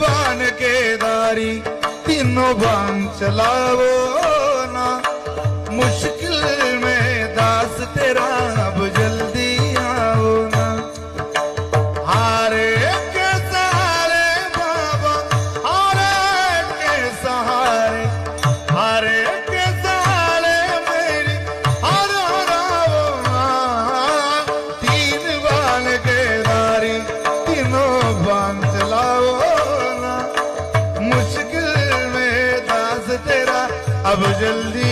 बान के दारी तीनों बान चलावो ना, मुश्किल में दास तेरा अब जल्दी आओ ना। हारे के सहारे बाबा, हारे के सहारे, हारे के सहारे मेरी हर हराओ ना। तीन बान के दारी तीनों बान चलाओ ना, मुश्किल में दास तेरा अब जल्दी